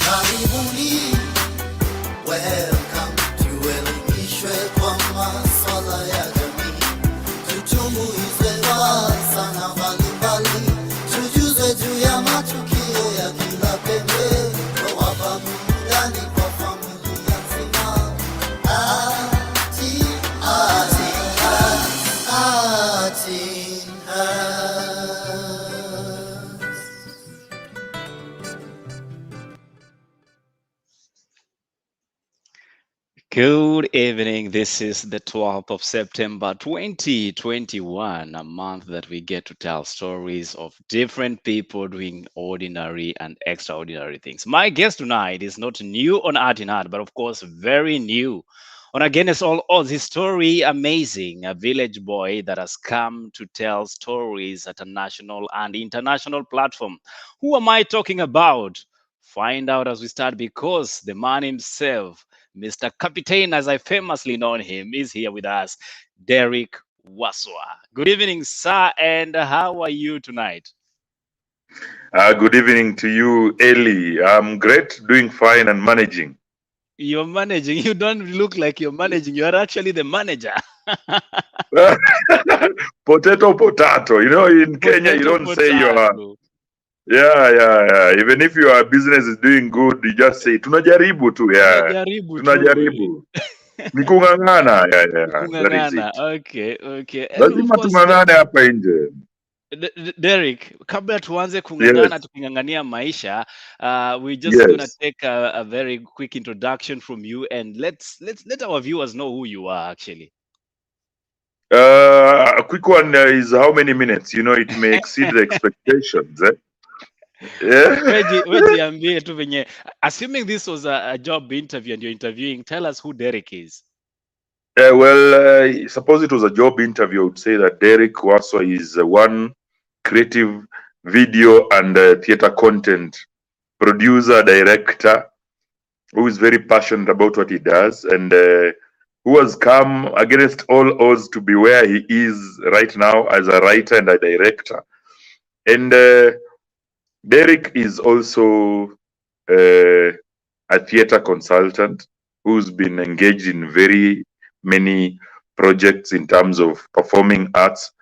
Karibuni, welcome tuelimishwe kwa masuala ya jamii, tuchunguzwe sana mbalimbali, tujuzwe juu ya matukio ya kila pembe, wapa burudani kwa familia nzima. Good evening. This is the 12th of September 2021, a month that we get to tell stories of different people doing ordinary and extraordinary things. My guest tonight is not new on Art in Art, but of course, very new on Against All Odds. His story amazing, a village boy that has come to tell stories at a national and international platform. Who am I talking about? Find out as we start, because the man himself, Mr. Captain, as I famously know him, is here with us, Derrick Waswa. Good evening, sir, and how are you tonight? Good evening to you, Eli. I'm great, doing fine and managing. You're managing. You don't look like you're managing. You're actually the manager. Potato. You know, in Kenya, you don't say you are. Yeah. Even if your business is doing good, you just say, tunajaribu tu, yeah. Tunajaribu. Ni kung'ang'ana, yeah. That is it. Okay. Lazima tung'ang'ane hapa nje. Derrick, kabla tuanze kung'ang'ana tuking'ang'ania maisha, we're just gonna take a very quick introduction from you, and let our viewers know who you are actually. A quick one is how many minutes? You know, it may exceed the expectations. Assuming this was a job interview and you're interviewing, tell us who Derrick is. Suppose it was a job interview, I would say that Derrick Waswa is one creative video and theater content producer, director, who is very passionate about what he does, and who has come against all odds to be where he is right now as a writer and a director. And Derrick is also a theater consultant who's been engaged in very many projects in terms of performing arts,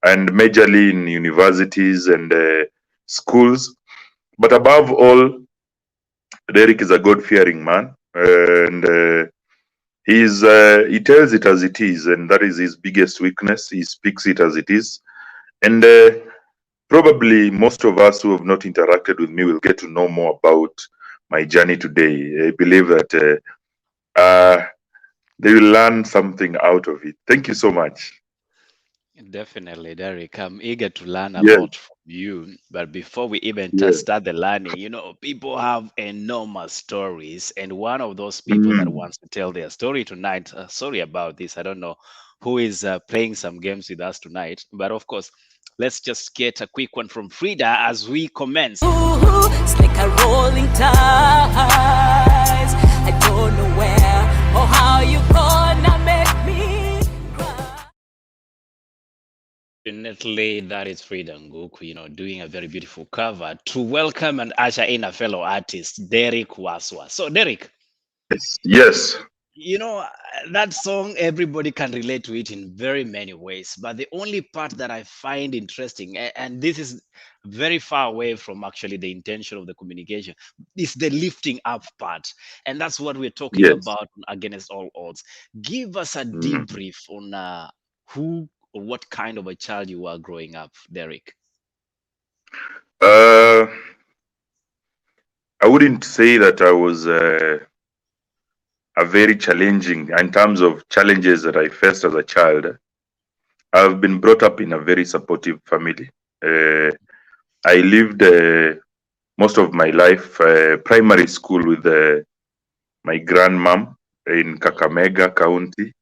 and majorly in universities and schools. But above all, Derrick is a God-fearing man, and he tells it as it is, and that is his biggest weakness. He speaks it as it is, and probably most of us who have not interacted with me will get to know more about my journey today. I believe that they will learn something out of it. Thank you so much. Definitely, Derrick. I'm eager to learn a lot from you. But before we even start the learning, you know, people have enormous stories. And one of those people that wants to tell their story tonight, sorry about this, I don't know who is playing some games with us tonight. But of course, let's just get a quick one from Frida as we commence. Slick a rolling ties. I don't know where or how you gonna make me cry. Definitely, that is Frida Nguku, you know, doing a very beautiful cover to welcome and usher in a fellow artist, Derrick Waswa. So, Derrick. Yes. You know, that song, everybody can relate to it in very many ways. But the only part that I find interesting, and this is very far away from actually the intention of the communication, is the lifting up part. And that's what we're talking about Against All Odds. Give us a debrief on who or what kind of a child you were growing up, Derrick. I wouldn't say that I was a very challenging, in terms of challenges that I faced as a child. I've been brought up in a very supportive family. I lived most of my life primary school with my grandmom in Kakamega County,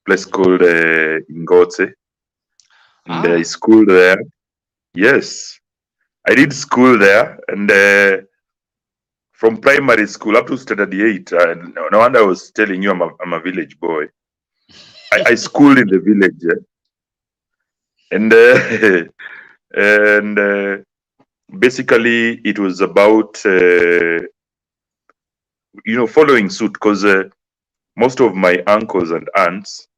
place called Ingotse. And I schooled there. Yes, I did school there, and from primary school up to standard 8. No wonder I was telling you I'm a village boy. I schooled in the village, and and basically it was about following suit, because most of my uncles and aunts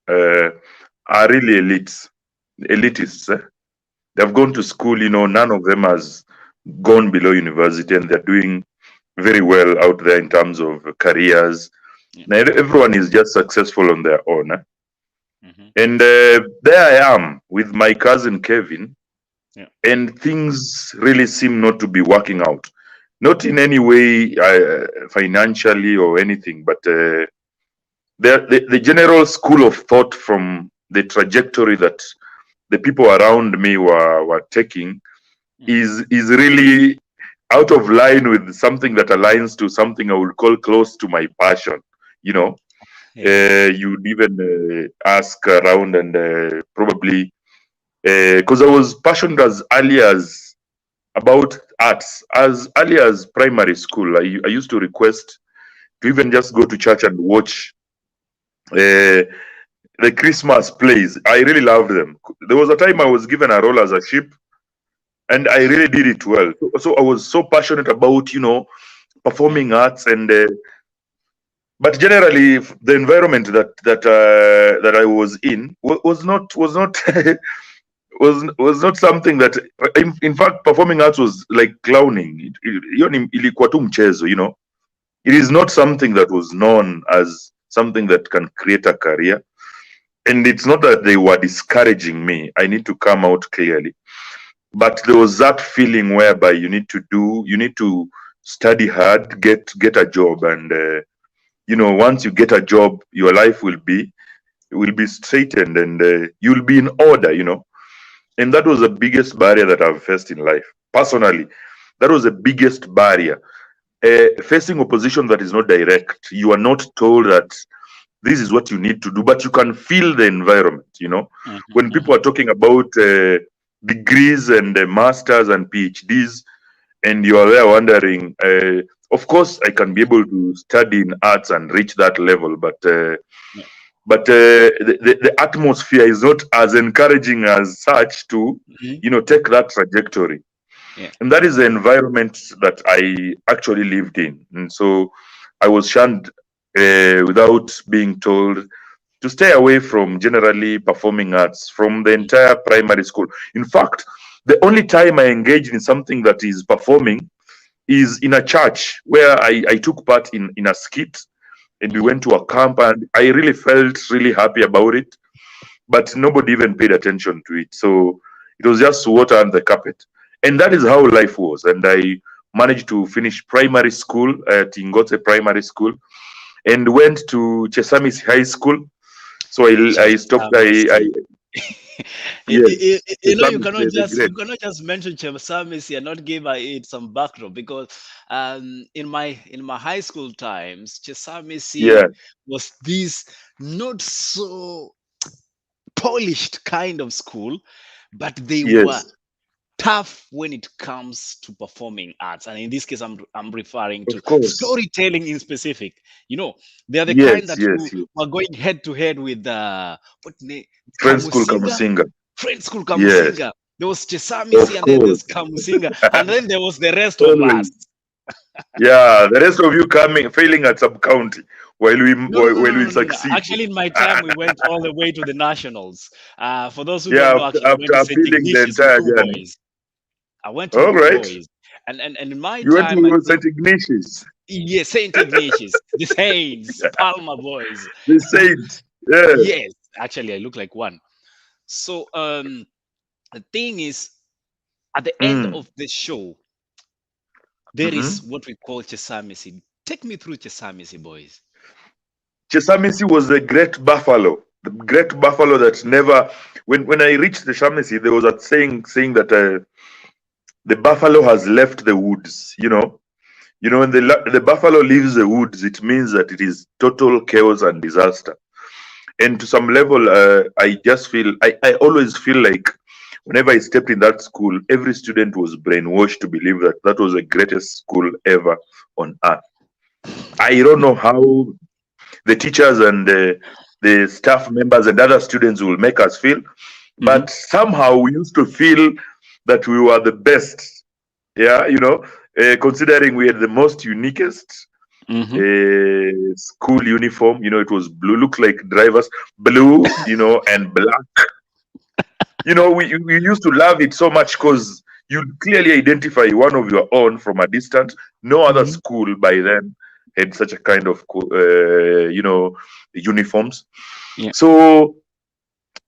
are really elitists. They've gone to school, none of them has gone below university, and they're doing very well out there in terms of careers. Now, everyone is just successful on their own. And there I am with my cousin Kevin, and things really seem not to be working out. Not in any way financially or anything, but the general school of thought from the trajectory that the people around me were taking is really out of line with something that aligns to something I would call close to my passion. You'd even ask around, and probably because I was passionate as early as about arts, as early as primary school. I used to request to even just go to church and watch the Christmas plays. I really loved them. There was a time I was given a role as a sheep, and I really did it well. So I was so passionate about performing arts, and but generally the environment that I was in was not was not something that, in fact, performing arts was like clowning. Ilikuwa tu mchezo, It is not something that was known as something that can create a career. And it's not that they were discouraging me. I need to come out clearly. But there was that feeling whereby you need to study hard, get a job, and once you get a job, your life will be straightened, and you'll be in order, And that was the biggest barrier that I've faced in life. Personally, that was the biggest barrier. Facing opposition that is not direct. You are not told that this is what you need to do, but you can feel the environment, When people are talking about degrees and masters and PhDs, and you are there wondering, of course, I can be able to study in arts and reach that level, but the atmosphere is not as encouraging as such to take that trajectory. And that is the environment that I actually lived in. And so I was shunned without being told to stay away from generally performing arts from the entire primary school. In fact, the only time I engaged in something that is performing is in a church, where I took part in a skit, and we went to a camp, and I really felt really happy about it, but nobody even paid attention to it. So it was just water under the carpet. And that is how life was. And I managed to finish primary school at Ingote Primary School, and went to Chesamisi High School. So I stopped. Yes, you cannot just mention Chesamisi and not give it some backdrop, because in my high school times, Chesamisi was this not so polished kind of school, but they were tough when it comes to performing arts. And in this case, I'm referring to storytelling in specific. They are the kind that were going head to head with Friends School Kamusinga. Friends School Kamusinga. Yes. There was Chesamisi, and then there's Kamusinga, and then there was the rest of us. Yeah, the rest of you failing at sub-county while we succeed. Actually, in my time, we went all the way to the nationals. For those who don't know, actually, after feeling the entire journey. I went to the boys. And in my time, you went to St. Ignatius. Yes, St. Ignatius, the Saints, Palmer boys. The Saints, yeah. Yes, actually, I look like one. So the thing is, at the end of the show, there is what we call Chesamisi. Take me through Chesamisi, boys. Chesamisi was the great buffalo. The great buffalo that never... When I reached Chesamisi, there was a saying that the buffalo has left the woods, when the buffalo leaves the woods, it means that it is total chaos and disaster. And to some level, I just feel, I always feel like whenever I stepped in that school, every student was brainwashed to believe that that was the greatest school ever on earth. I don't know how the teachers and the staff members and other students will make us feel, but somehow we used to feel that we were the best. Yeah, considering we had the most uniquest school uniform. It was blue, looked like drivers, blue, and black. We used to love it so much because you clearly identify one of your own from a distance. No other school by then had such a kind of, uniforms. Yeah. So,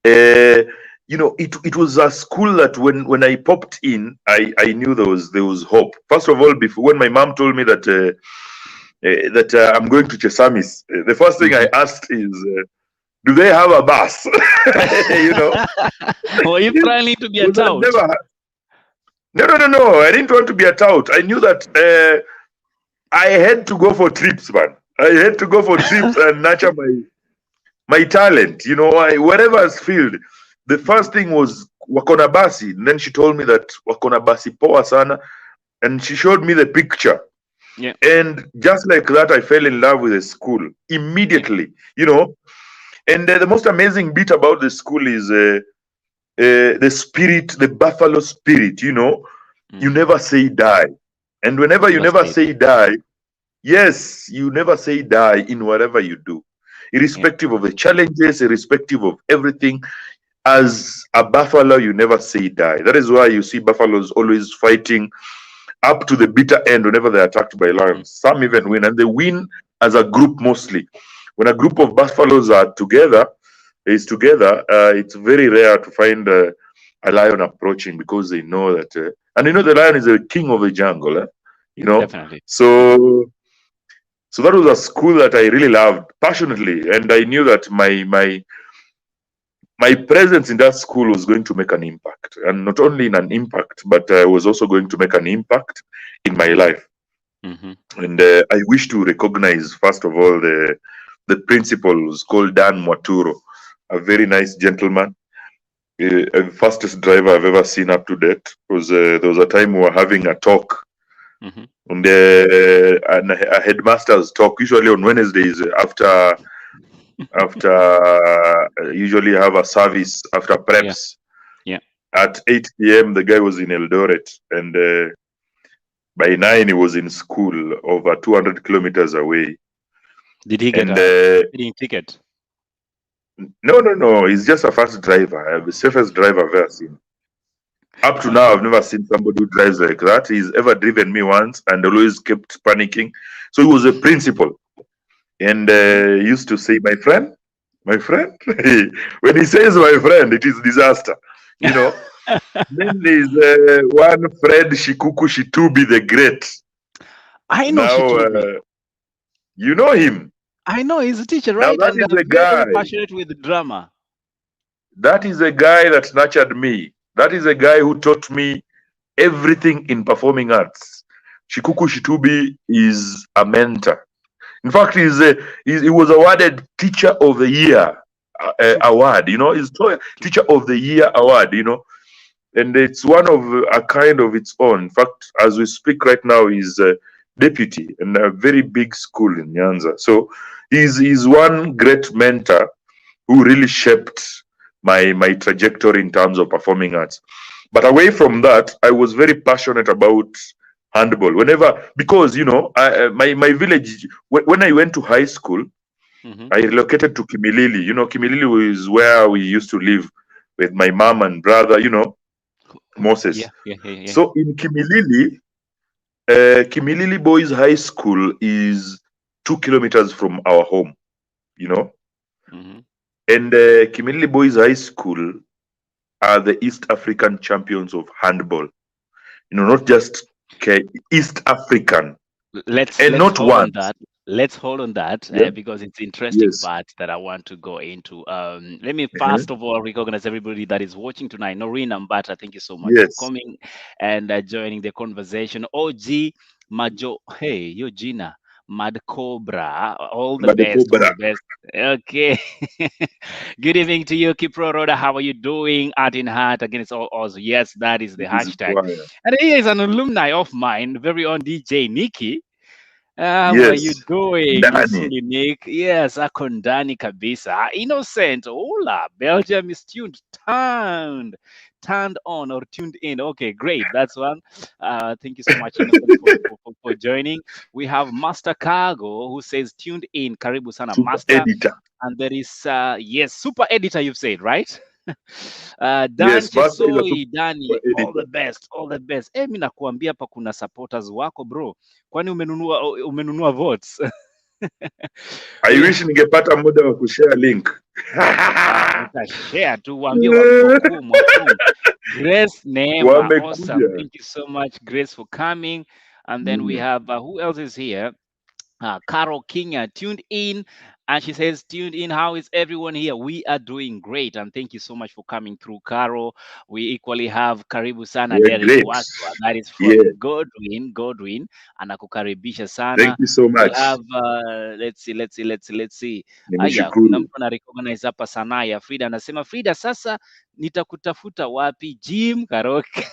it was a school that when I popped in, I knew there was hope. First of all, before when my mom told me that I'm going to Chesamisi, the first thing I asked is, do they have a bus? Were you planning to be a tout? No. I didn't want to be a tout. I knew that I had to go for trips, man. I had to go for trips and nurture my talent. Whatever's field. The first thing was wakona basi. And then she told me that wakona basi poa sana. And she showed me the picture. Yeah. And just like that, I fell in love with the school immediately, And the most amazing bit about the school is the spirit, the buffalo spirit, You never say die. And whenever you never say die, yes, you never say die in whatever you do. Irrespective of the challenges, irrespective of everything, as a buffalo, you never say die. That is why you see buffaloes always fighting up to the bitter end whenever they're attacked by lions. Some even win, and they win as a group mostly. When a group of buffaloes are together, it's very rare to find a lion approaching because they know that, and the lion is the king of the jungle, Definitely. So that was a school that I really loved passionately, and I knew that my presence in that school was going to make an impact, and not only in an impact, but I was also going to make an impact in my life. And I wish to recognize, first of all, the principal was called Dan Mwaturo, a very nice gentleman, a fastest driver I've ever seen up to date. Because there was a time we were having a talk, and a headmaster's talk, usually on Wednesdays after usually have a service after preps. Yeah. At 8 p.m. the guy was in Eldoret, and by 9 he was in school over 200 kilometers away. Did he get a speeding ticket? No. He's just a fast driver. The safest driver I've ever seen. Up to now, I've never seen somebody who drives like that. He's ever driven me once and always kept panicking. So he was a principal. And he used to say, my friend. When he says my friend, it is disaster. Then there's one Fred Shikuku Shitubi the Great. I know Shitubi. You know him. I know, he's a teacher, right? Now that is a guy very passionate with drama. That is a guy that nurtured me. That is a guy who taught me everything in performing arts. Shikuku Shitubi is a mentor. In fact, he was awarded Teacher of the Year award. He's Teacher of the Year award. And it's one of a kind of its own. In fact, as we speak right now, he's deputy in a very big school in Nyanza. So he's one great mentor who really shaped my trajectory in terms of performing arts. But away from that, I was very passionate about handball. Because my village, when I went to high school, I relocated to Kimilili. Kimilili is where we used to live with my mom and brother, Moses. Yeah. So in Kimilili, Kimilili Boys High School is 2 kilometers from our home, And Kimilili Boys High School are the East African champions of handball. Not just East African. Let's not hold one. On that. Let's hold on that because it's interesting part that I want to go into. Let me first of all recognize everybody that is watching tonight. Noreen Ambata, thank you so much for coming and joining the conversation. OG Majo, hey, yo Gina, Mad Cobra, all the best. Okay. Good evening to you, Kipro Roda. How are you doing? Art in Heart. Again, it's all awesome. Yes, that is the hashtag. And here is an alumni of mine, very own DJ Nikki. How are you doing? Unique. Yes, Akondani Kabisa. Innocent. Hola. Belgium is tuned turned on or tuned in. Okay, great. That's one. Thank you so much, Innocent, for joining. We have Master Cargo who says tuned in. Karibu sana, Super Master. editor. And there is yes, super editor. You've said right. Dan Yes, Master is a Chesoi, Dani, super all editor. the best, all the best. Mi nakuambia hapa kuna supporters wako bro, kwani umenunua votes? I wish ningepata muda wa kushare link. Utashare tu, waambie wakuu. Grace Neema, awesome. Wamekuja. Thank you so much, Grace, for coming. And then we have who else is here? Carol King tuned in, and she says, tuned in. How is everyone here? We are doing great, and thank you so much for coming through, Carol. We equally have Karibu Sana We're Derrick great. Waswa, that is from Yeah. Godwin, anakukaribisha sana. Thank you so We much. have let's see. Aya, Nimeshukuru. kuna mtu anarecognize hapa sanaa ya Frida, anasema Frida, sasa nitakutafuta wapi? Gym, karaoke,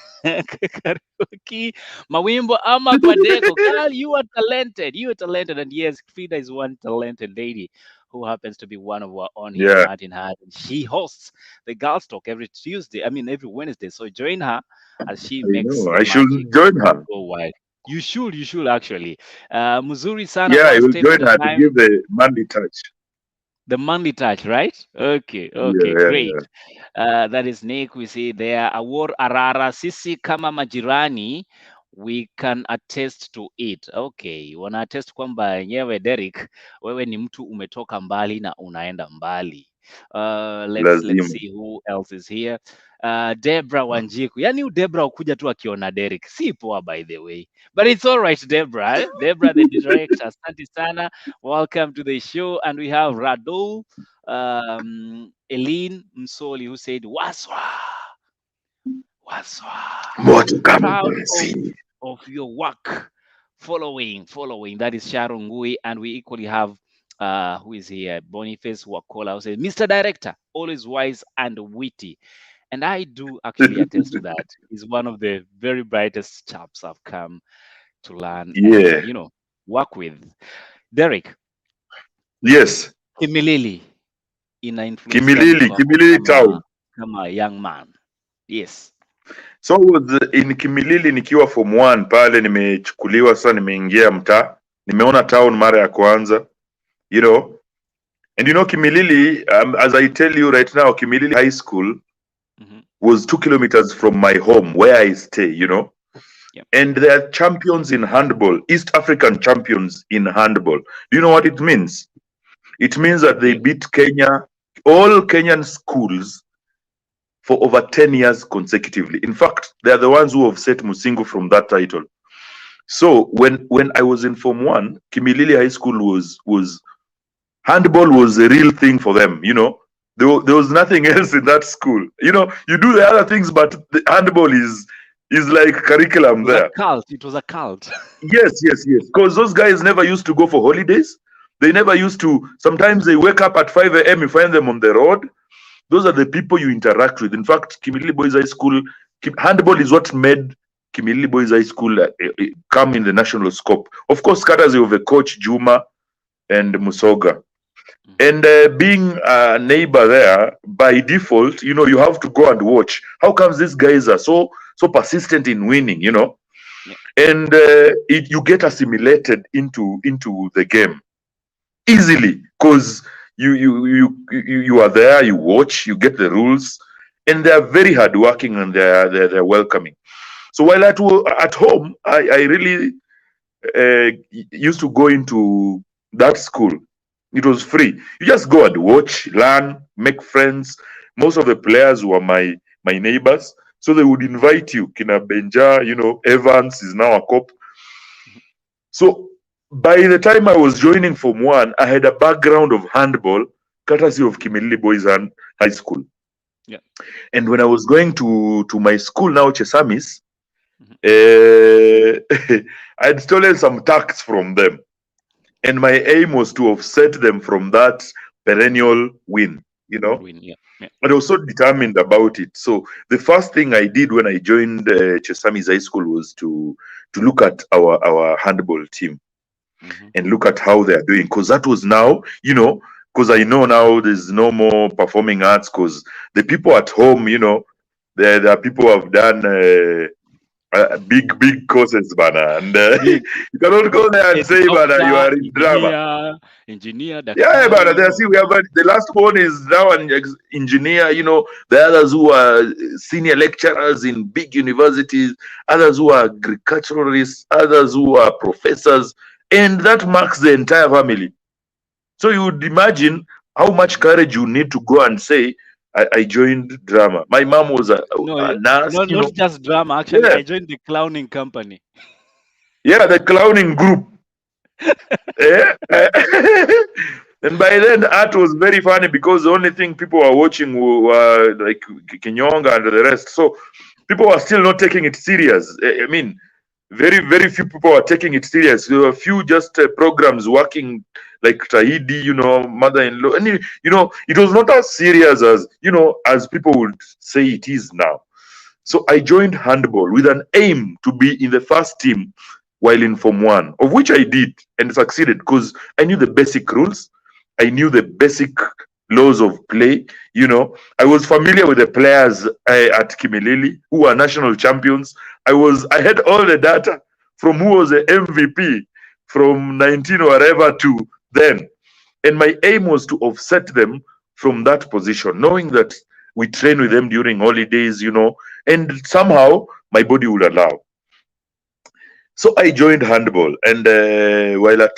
karaoke, mawimbo ama kwa deko? Girl, you are talented, and yes, Frida is one talented lady who happens to be one of our own here, Yeah. Martin Hart. She hosts the Girls Talk every Wednesday. So join her as she I makes know. the I should magic join her. go wild. You should actually. Muzuri sana, Yeah, I one will step at join a her to time. give the manly touch. The manly touch, right? Okay, Yeah, great. That is Nick. We see there. Awar Arara, sisi kama majirani, we can attest to it. Okay, wana attest kwamba yenyewe Derrick, wewe ni mtu umetoka mbali na unaenda mbali. Let's Lazima. see who else is here. Debra Wanjiku. Yani Debra ukuja tu akiona Derrick. Si poa, by the way. But it's all right, Debra. Debra, the director. Asante sana. Welcome to the show. And we have Radol, Eileen Msoli, who said, Waswa. More to come. Proud See. of your work. Following. That is Sharon Ngui. And we equally have who is here? Boniface Wakola, who says, Mr. Director, always wise and witty. And I do actually attest to that. He's one of the very brightest chaps I've come to learn Yeah. and, work with. Derrick, Yes. Kimilili ina influence Kimilili town. kama young man. Yes. So in Kimilili nikiwa form 1 pale nimechukuliwa, sasa nimeingia mtaa, nimeona town mara ya kwanza, and Kimilili, as I tell you right now, Kimilili High School was 2 kilometers from my home where I stay, Yep. and they are champions in handball, East African champions in handball. Do you know what it means? It means that they beat Kenya, all Kenyan schools, for over 10 years consecutively. In fact, they are the ones who have set Musingu from that title. So when I was in Form 1, Kimilili High School was handball was a real thing for them. There was nothing else in that school. You do the other things, but the handball is like curriculum there. It was a cult. Yes. Because those guys never used to go for holidays. They never used to. Sometimes they wake up at 5 a.m. You find them on the road. Those are the people you interact with. In fact, Kimilili Boys High School, handball is what made Kimilili Boys High School come in the national scope. Of course, courtesy of a coach, Juma and Musoga. And being a neighbor there, by default, you have to go and watch. How comes these guys are so persistent in winning, Yeah. And you get assimilated into the game easily, because you are there, you watch, you get the rules, and they are very hardworking and they're welcoming. So while at home, I really used to go into that school. It was free. You just go and watch, learn, make friends. Most of the players were my neighbors, so they would invite you. Kina Benja, Evans is now a cop. So by the time I was joining Form 1, I had a background of handball, courtesy of Kimilili Boys and High School. Yeah. And when I was going to my school now, Chesamisi, I had stolen some tax from them. And my aim was to offset them from that perennial win, Win, yeah. But I was so determined about it. So the first thing I did when I joined Chesamisi High School was to look at our handball team and look at how they are doing. Because that was now, because I know now there's no more performing arts, because the people at home, There are people who have done big courses, bana, and Big you cannot go there and say, bana, you doctor, are in drama. engineer, Yeah, but daktari. see, we have the last one is now an engineer. You know, the others who are senior lecturers in big universities, others who are agriculturalists, others who are professors, and that marks the entire family. So you would imagine how much courage you need to go and say, I joined drama. My mom was a No, nurse, you know. not just drama. Actually, Yeah, I joined the clowning company. yeah, the clowning group. Yeah. And by then, art was very funny because the only thing people were watching were like Kinyonga and the rest. So people were still not taking it serious. I mean, very few people were taking it serious. There were a few just programs working like Tahidi, you know, mother-in-law. And, you know, it was not as serious as, you know, as people would say it is now. So I joined handball with an aim to be in the first team while in Form 1, of which I did and succeeded because I knew the basic rules. I knew the basic laws of play. You know, I was familiar with the players at Kimilili who were national champions. I had all the data from who was the MVP from 19 or whatever to then. And my aim was to offset them from that position, knowing that we train with them during holidays, you know, and somehow my body would allow. So I joined handball, and while at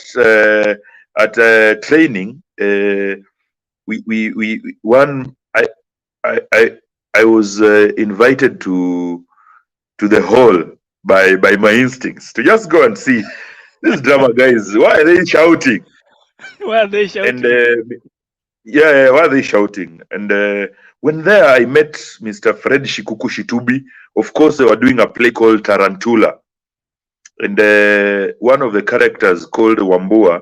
training, I was invited to the hall by my instincts to just go and see these drama guys. Why are they shouting? Why are they shouting? And yeah, why are they shouting? And when there, I met Mr. Fred Shikuku Shitubi. Of course, they were doing a play called Tarantula. And one of the characters called Wambua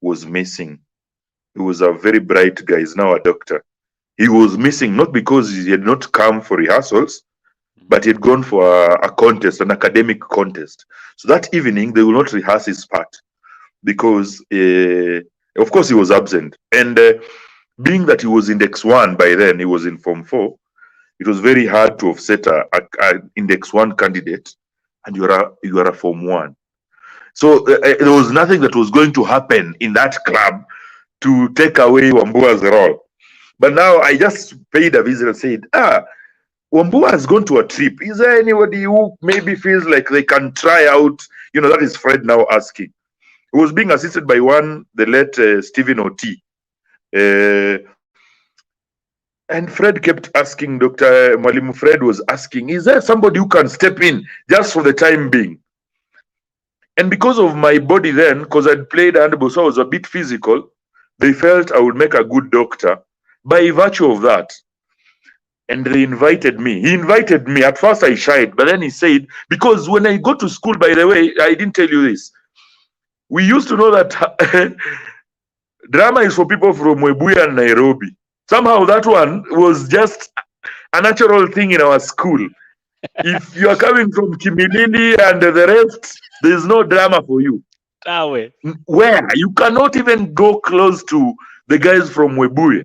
was missing. He was a very bright guy. He's now a doctor. He was missing not because he had not come for rehearsals, but he had gone for a contest, an academic contest. So that evening, they will not rehearse his part because, of course, he was absent. And being that he was Index 1 by then, he was in Form 4, it was very hard to offset a Index 1 candidate, and you are a Form 1. So there was nothing that was going to happen in that club to take away Wambua's role. But now I just paid a visit and said, Wambua has gone to a trip. Is there anybody who maybe feels like they can try out? You know, that is Fred now asking. He was being assisted by the late Stephen O.T. And Fred kept asking, Dr. Mwalimu Fred was asking, is there somebody who can step in just for the time being? And because of my body then, because I'd played handball, so I was a bit physical, they felt I would make a good doctor by virtue of that. And they invited me. He invited me. At first I shied, but then he said, because when I go to school, by the way, I didn't tell you this. We used to know that drama is for people from Webuye and Nairobi. Somehow that one was just a natural thing in our school. If you are coming from Kimilili and the rest, there's no drama for you. Where? You cannot even go close to the guys from Webuye.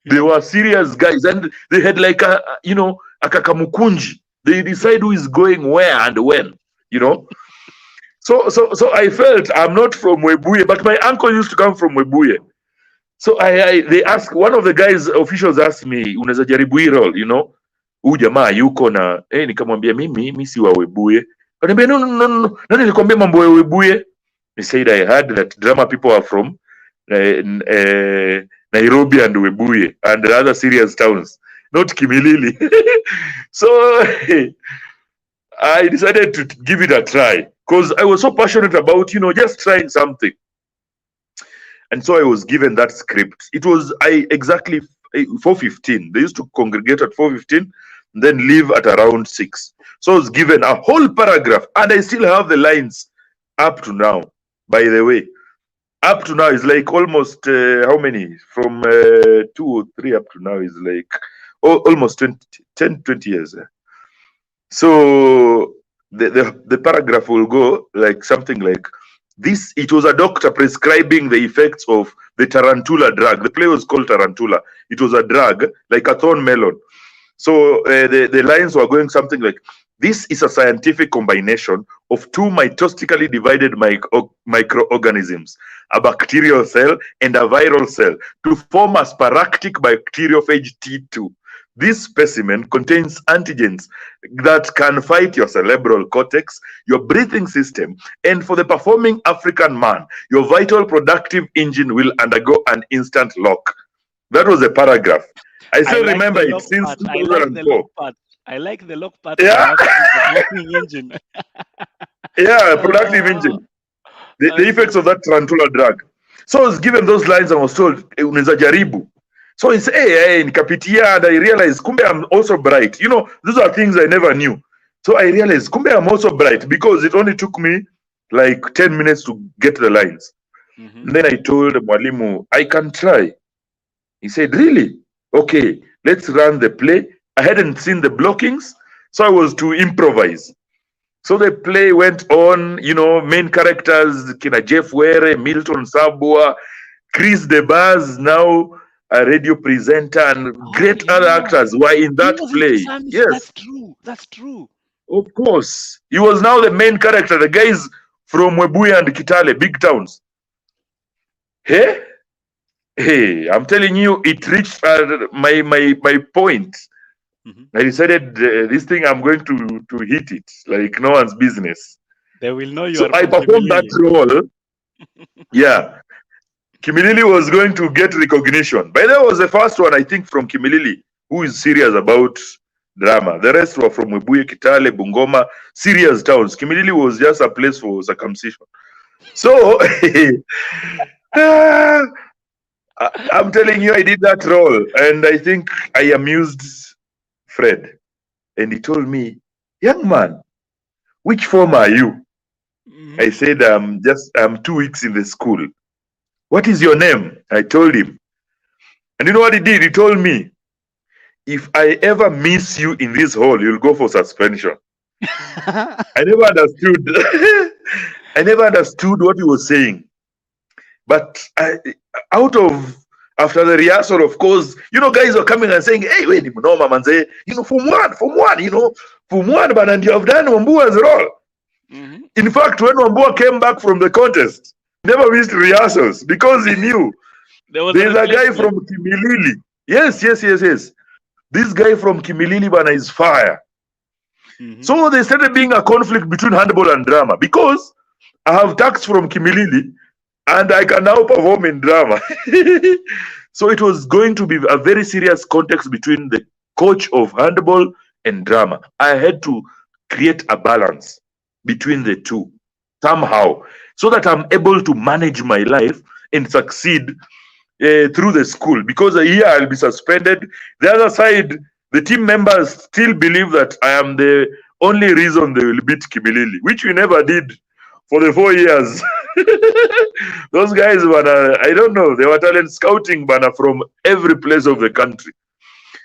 They were serious guys, and they had like a kakamukunji. They decide who is going where and when, you know. So I felt I'm not from Webuye, but my uncle used to come from Webuye. So they asked, one of the guys officials asked me, unaweza jaribu hii role, you know, huyu jamaa yuko na nikamwambia mimi si wa Webuye. Akaniambia no, nani nilikwambia mambo ya Webuye? He said I heard that drama people are from Nairobi and Webuye and other serious towns, not Kimilili. So I decided to give it a try because I was so passionate about, you know, just trying something. And so I was given that script. It was exactly 4:15. They used to congregate at 4:15, then leave at around 6. So I was given a whole paragraph, and I still have the lines up to now. By the way, up to now is like almost how many? From 2 or 3 up to now is like almost 20 years. So the paragraph will go like something like this. It was a doctor prescribing the effects of the tarantula drug. The play was called Tarantula. It was a drug like a thorn melon. So the lines were going something like, this is a scientific combination of two mitostically divided microorganisms, a bacterial cell and a viral cell, to form a sporactic bacteriophage T2. This specimen contains antigens that can fight your cerebral cortex, your breathing system, and for the performing African man, your vital productive engine will undergo an instant lock. That was a paragraph. I still remember it since 2004. I like the lock part. Yeah. Working engine. Yeah, productive engine. The effects of that tarantula drug. So I was given those lines and was told, unaweza jaribu. So it's nikapitia, and I realized kumbe I'm also bright. You know, those are things I never knew. So I realized kumbe I'm also bright, because it only took me like 10 minutes to get the lines. And then I told Mwalimu, I can try. He said, really? Okay, let's run the play. I hadn't seen the blockings, so I was to improvise. So the play went on, you know, main characters, Kina Jeff Were, Milton Sabua, Chris DeBaz, now a radio presenter, and great other actors were in that play. Yes, that's true. That's true. Of course. He was now the main character. The guys from Webuye and Kitale, big towns. Hey, I'm telling you, it reached my point. I decided this thing, I'm going to hit it like no one's business. They will know you. So I performed that role. Yeah. Kimilili was going to get recognition. By that was the first one, I think, from Kimilili, who is serious about drama. The rest were from Webuye, Kitale, Bungoma, serious towns. Kimilili was just a place for circumcision. So I'm telling you, I did that role, and I think I amused Fred. And he told me, young man, which form are you? I said, I'm 2 weeks in the school. What is your name? I told him. And you know what he did? He told me, if I ever miss you in this hall, you'll go for suspension. I never understood. I never understood what he was saying. But after the rehearsal, of course, you know, guys are coming and saying, hey, wait, you know, Mamanze, you know, form one, you know, form one, but and you have done Wambua's role. In fact, when Wambua came back from the contest, never missed rehearsals because he knew there's a guy from Kimilili. Yes. This guy from Kimilili, Bana, is fire. So there started being a conflict between handball and drama, because I have tax from Kimilili and I can now perform in drama. So it was going to be a very serious context between the coach of handball and drama. I had to create a balance between the two somehow, so that I'm able to manage my life and succeed through the school, because a year I'll be suspended. The other side, the team members still believe that I am the only reason they will beat Kimilili, which we never did for the 4 years. Those guys were, I don't know, they were talent scouting banner from every place of the country.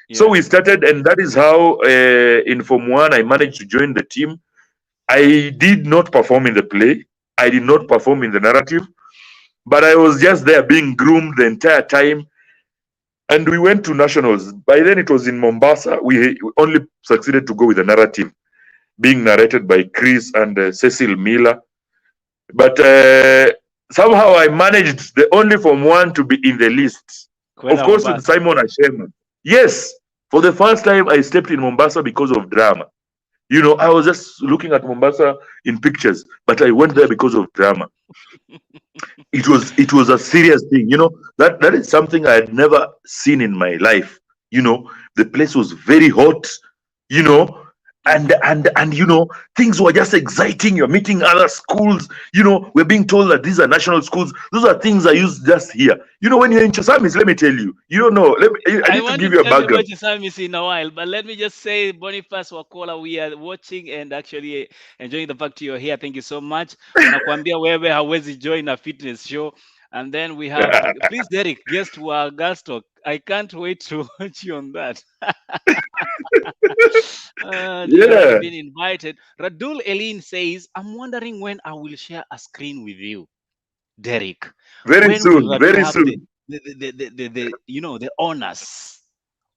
Yeah. So we started, and that is how in Form 1 I managed to join the team. I did not perform in the play. I did not perform in the narrative, but I was just there being groomed the entire time. And we went to nationals. By then it was in Mombasa. We only succeeded to go with the narrative, being narrated by Chris and Cecil Miller. But somehow I managed the only Form 1 to be in the list. Of course, with Simon Ashema. Yes, for the first time I stepped in Mombasa because of drama. You know, I was just looking at Mombasa in pictures, but I went there because of drama. It was a serious thing. You know, that is something I had never seen in my life. You know, the place was very hot, you know, and you know, things were just exciting. You're meeting other schools, you know, we're being told that these are national schools. Those are things I used just here. You know, when you're in Chesamisi, let me tell you, you don't know. I need to give you a background. Chesamisi in a while, but let me just say, Boniface Wakola, we are watching and actually enjoying the fact you're here. Thank you so much. Wanakuambia wewe hawezi join a fitness show. And then we have, please, Derrick, guest to our guest talk. I can't wait to watch you on that. Yeah. Been invited. Radul Elin says, I'm wondering when I will share a screen with you, Derrick. Very soon. The you know, the honors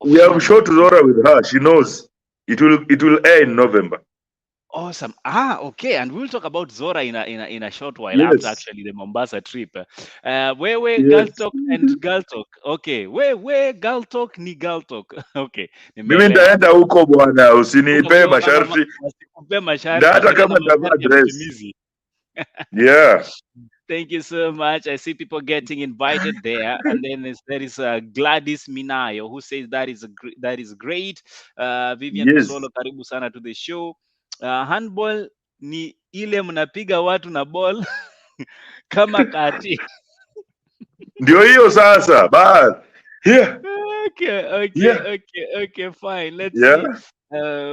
We have shot Zora with her. She knows. It will air in November. Awesome. Okay, and we'll talk about Zora in a short while after Yes. actually the Mombasa trip. Where Yes. Girl Talk and Girl Talk. Okay, where Girl Talk ni Girl Talk. Okay, Mimi nitaenda huko bwana, usinipe masharti. Usikupe masharti. Na hata Sheria kama na nitavaa masharti ya dress. matumizi. Yeah. Thank you so much. I see people getting invited there, and then there is Gladys Minayo who says that is great. Vivian Yes. Busolo, karibu sana to the show. Handball ni ile mnapiga watu na ball kama kati. Ndio hiyo sasa. But here. Okay, fine. Let's see.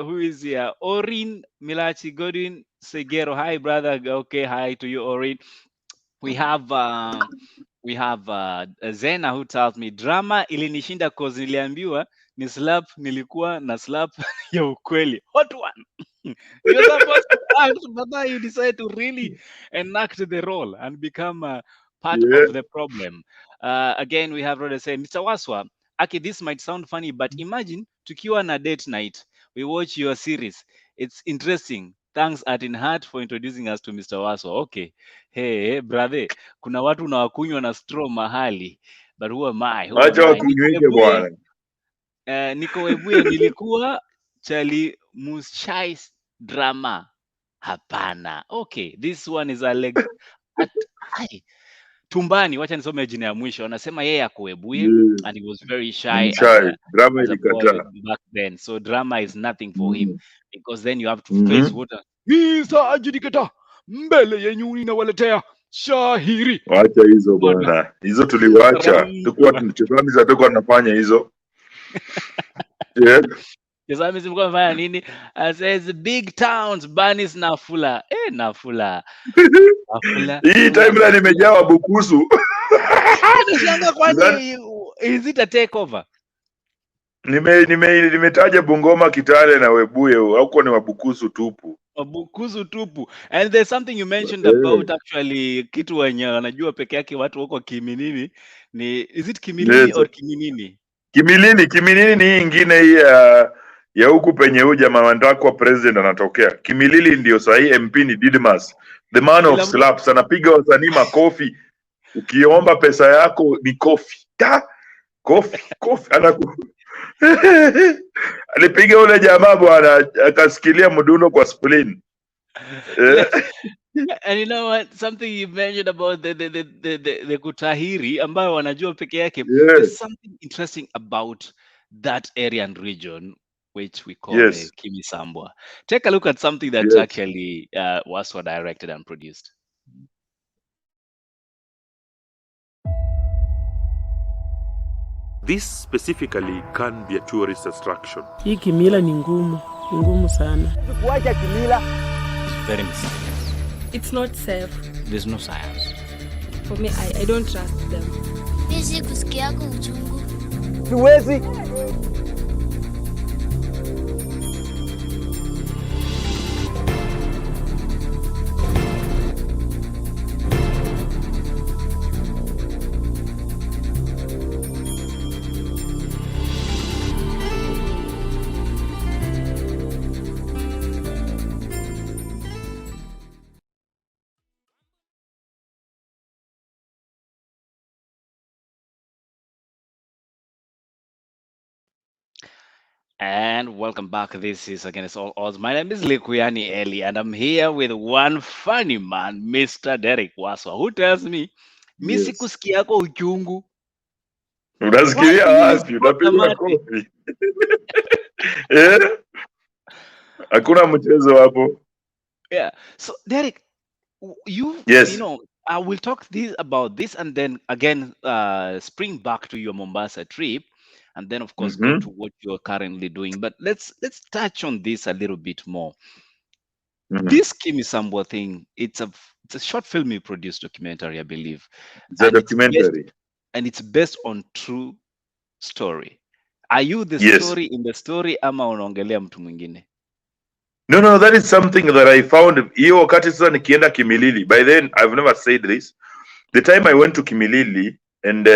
Who is here? Orin Milachi Godwin Segero. Hi, brother. Okay, hi to you, Orin. We have Zena who tells me drama ilinishinda cause niliambiwa ni slap, nilikuwa na slap ya ukweli. Hot one. You're supposed to act, but now you decide to really enact the role and become part of the problem. Again, we have Rhoda saying, Mr. Waswa, Aki, this might sound funny, but imagine tukiwa na date night. We watch your series. It's interesting. Thanks Atin Heart for introducing us to Mr. Waswa. Okay. Hey, brother, kuna watu unawakunywa na straw mahali. But who am I? Acha wakunyweke bwana. Niko Webuye nilikuwa Charlie Mushai's drama. Hapana. Okay, this one is Tumbani, wacha nisome jina ya mwisho. Anasema yeye ako Webuye and he was very shy drama as a boy ilikata back then. So drama is nothing for him because then you have to face water. Misa ajidikata mbele yenyu ninawaletea shahiri. Wacha hizo bwana. Hizo tuliwacha. Chesamisi atakuwa anafanya hizo. Yeah. Chesamisi mko mfanya nini? Says big towns Banis Nafula. Nafula. Nafula. Hii timeline imejawa bukusu. Is it a takeover? Nimetaja Bungoma, Kitale na Webuye, huko ni mabukusu tupu. Mabukusu tupu. And there's something you mentioned about actually kitu wenye wanajua peke yake watu huko Kiminini ni is it Kimilini or Kiminini? Kimilini ni ingine hii ya huku penye huyu jamaa ndako president anatokea. Kimilili ndio sahi MP ni Didmas. The man of slaps, anapiga wasanii makofi. Ukiomba pesa yako ni kofi. Kofi. Alipiga ule jamaa bwana akasikilia mdundo kwa spleen. And you know what, something you mentioned about the kutahiri ambayo wanajua peke yake. There's something interesting about that area and region which we call Kimisambwa. Take a look at something that actually Waswa directed and produced. This specifically can be a tourist attraction. Hii kimila ni ngumu sana. Kuacha kimila is very mysterious. It's not safe. There's no science. For me, I don't trust them. Hizi kusikia uchungu. siwezi. And welcome back. This is again, it's all odds. My name is Likuyani Eli, and I'm here with one funny man, Mr. Derrick Waswa, who tells me, Misi kusikia yako uchungu. Unasikia wapi? Unapiga kofi. Hakuna mchezo hapo. Yeah. So Derrick, you know, I will talk about this and then again spring back to your Mombasa trip. And then, of course, go to what you're currently doing. But let's touch on this a little bit more. This Kimisambwa thing, it's a short film you produced, documentary, I believe. It's a documentary. And it's based on true story. Are you the story in the story ama unaongelea mtu mwingine? No, that is something that I found. Hiyo wakati sasa nikienda Kimilili. By then, I've never said this. The time I went to Kimilili and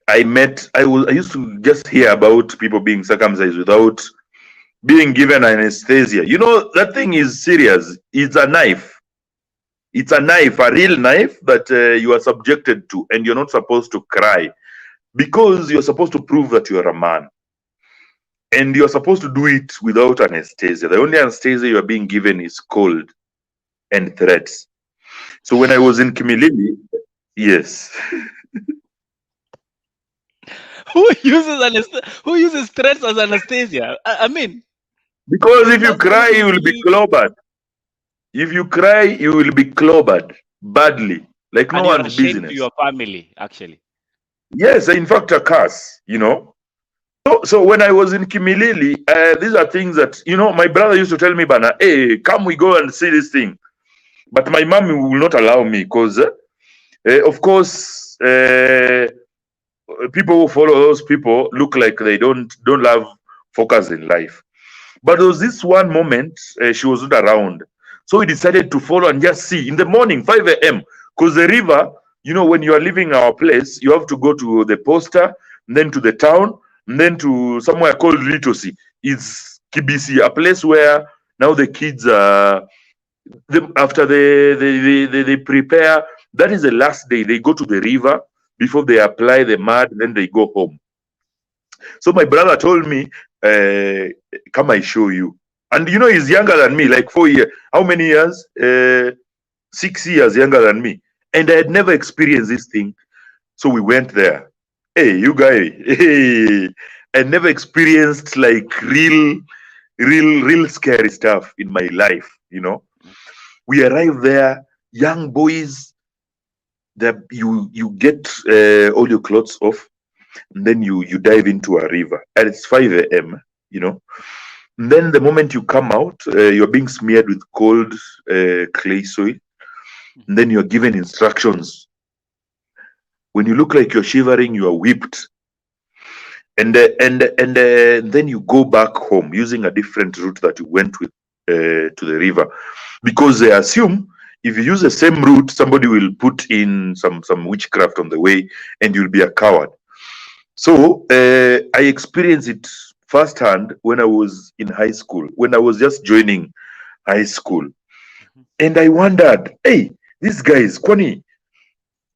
I used to just hear about people being circumcised without being given anesthesia. You know, that thing is serious. It's a knife. It's a knife, a real knife that you are subjected to, and you're not supposed to cry because you're supposed to prove that you're a man. And you're supposed to do it without anesthesia. The only anesthesia you are being given is cold and threats. So when I was in Kimilili, yes. Who uses threats as anesthesia? I mean, Because if you cry, you will be clobbered. If you cry, you will be clobbered badly, like no one's business. To your family, actually. Yes, in fact, a curse, you know. So when I was in Kimilili, these are things that, you know, my brother used to tell me, Bana, hey, come we go and see this thing. But my mom will not allow me because, of course, people who follow those people look like they don't have focus in life. But there was this one moment she was not around. So we decided to follow and just see in the morning, 5 a.m. Because the river, you know, when you are leaving our place, you have to go to the posta, and then to the town, and then to somewhere called Litosi. It's Kibisi, a place where now the kids after they prepare, that is the last day. They go to the river before they apply the mud, then they go home. So my brother told me, come I show you. And you know, he's younger than me, like 4 years. How many years? 6 years younger than me. And I had never experienced this thing. So we went there. Hey, you guy. Hey, I never experienced like real scary stuff in my life, you know. We arrived there, young boys, that you get all your clothes off, and then you dive into a river. And it's 5 a.m., you know. And then the moment you come out, you're being smeared with cold clay soil. And then you're given instructions. When you look like you're shivering, you are whipped. And then you go back home using a different route that you went with to the river. Because they assume if you use the same route, somebody will put in some witchcraft on the way and you'll be a coward. So I experienced it firsthand when I was in high school, when I was just joining high school. And I wondered, hey, these guys, Kwani,